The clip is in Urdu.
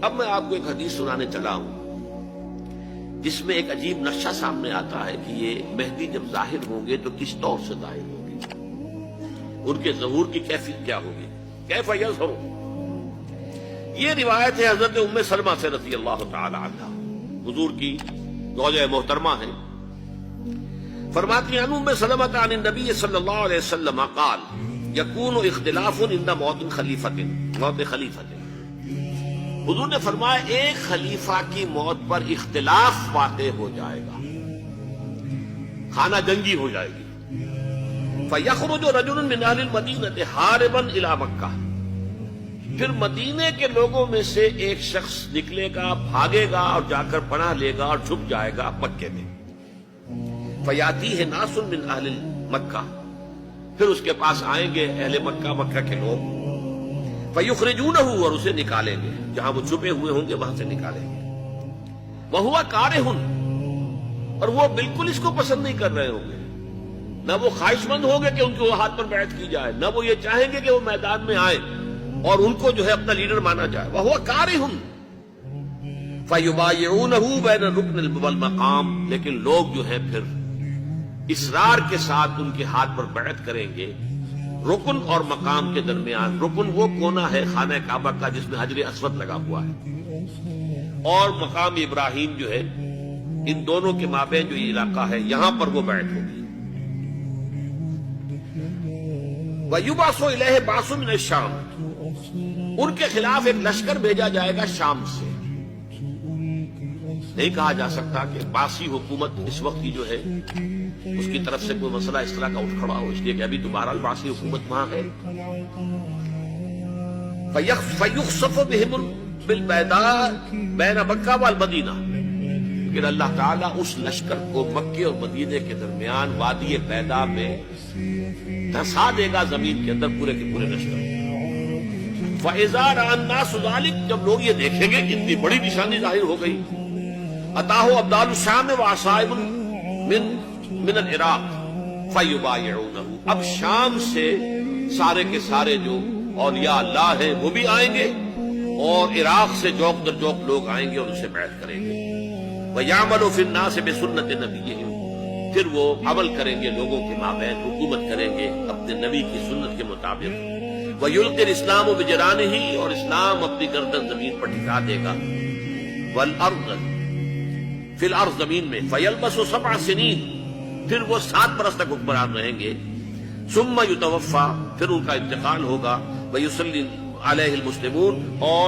اب میں آپ کو ایک حدیث سنانے چلا ہوں جس میں ایک عجیب نقشہ سامنے آتا ہے کہ یہ مہدی جب ظاہر ہوں گے تو کس طور سے ظاہر ہوں گے، ان کے ظہور کی کیفیت کیا ہوگی، کیف یظہر۔ یہ روایت ہے حضرت ام سلمہ سے رضی اللہ تعالی عنہا، حضور کی زوجہ محترمہ ہیں، فرماتی ہیں ام سلمہ عن النبی صلی اللہ علیہ وسلم قال یکون اختلاف عند موت خلیفۃ۔ حضور نے فرمایا ایک خلیفہ کی موت پر اختلاف واقع ہو جائے گا، خانہ جنگی ہو جائے گی۔ فَيَخْرُجُ رَجُلٌ مِّنْ أَهْلِ الْمَدِينَةِ حَارِبًا إِلَىٰ مَكَّةَ، پھر مدینے کے لوگوں میں سے ایک شخص نکلے گا، بھاگے گا اور جا کر پناہ لے گا اور چھپ جائے گا مکے میں۔ فَيَأْتِيهِ نَاسٌ مِّنْ أَهْلِ مَكَّةِ، پھر اس کے پاس آئیں گے اہل مکہ کے لوگ، فَيُخْرِجُونَهُ، اور اسے نکالیں گے، جہاں وہ چھپے ہوئے ہوں گے وہاں سے نکالیں گے۔ وَهُوَ كَارِهٌ، اور وہ بالکل اس کو پسند نہیں کر رہے ہوں گے، نہ وہ خواہش مند ہوں گے کہ ان کو ہاتھ پر بیعت کی جائے، نہ وہ یہ چاہیں گے کہ وہ میدان میں آئیں اور ان کو جو ہے اپنا لیڈر مانا جائے۔ وَهُوَ كَارِهٌ فَيُبَايِعُونَهُ بَيْنَ الرُّكْنِ وَالْمَقَامِ، لیکن لوگ جو ہے پھر اصرار کے ساتھ ان کے ہاتھ پر بیعت کریں گے رکن اور مقام کے درمیان۔ رکن وہ کونا ہے خانہ کعبہ کا جس میں حجر اسود لگا ہوا ہے، اور مقام ابراہیم جو ہے، ان دونوں کے مابین جو یہ علاقہ ہے یہاں پر وہ بیعت ہوگی۔ وَيُبْعَثُ إِلَيْهِ بَعْثٌ مِّنَ الشَّامِ، ان کے خلاف ایک لشکر بھیجا جائے گا شام سے۔ نہیں کہا جا سکتا کہ باسی حکومت اس وقت کی جو ہے اس کی طرف سے کوئی مسئلہ اس طرح کا اٹھ کھڑا ہو، اس لیے کہ ابھی تو بہرحال باسی حکومت وہاں ہے۔ فَيُخْسَفُ بِهِمُ بِالْبَيْضَاءِ بَيْنَ مَكَّةَ وَالْمَدِينَةِ، پھر اللہ تعالیٰ اس لشکر کو مکے اور مدینے کے درمیان وادی بیضاء میں دھسا دے گا، زمین کے اندر پورے کے پورے لشکر۔ فَإِذَا رَأَى النَّاسُ ذَلِكَ، جب لوگ یہ دیکھیں گے کہ اتنی بڑی نشانی ظاہر ہو گئی، أَتَاهُ أَبْدَالُ الشَّامِ وَعَصَائِبٌ من العراق فَيُبَايِعُونَهُ، اب شام سے سارے کے سارے جو اولیاء اللہ ہیں وہ بھی آئیں گے، اور عراق سے جوق در جوق لوگ آئیں گے اور اسے بیعت کریں گے۔ وَيَعْمَلُ فِي النَّاسِ بِسُنَّةِ نَبِيِّهِمْ، پھر وہ عمل کریں گے لوگوں کے مابین، حکومت کریں گے اپنے نبی کی سنت کے مطابق۔ وَيُلْقِي الْإِسْلَامُ بِجِرَانِهِ، اور اسلام اپنی گردن زمین پر ٹھکا دے گا۔ وَالْأَرْضَ فِي الْأَرْضِ، زمین میں۔ فَيَلْبَسُ 7 سنین، پھر وہ 7 برس تک حکمران رہیں گے۔ ثم يتوفى، پھر ان کا انتقال ہوگا۔ وَيُصَلِّي عَلَيْهِ الْمُسْلِمُونَ، اور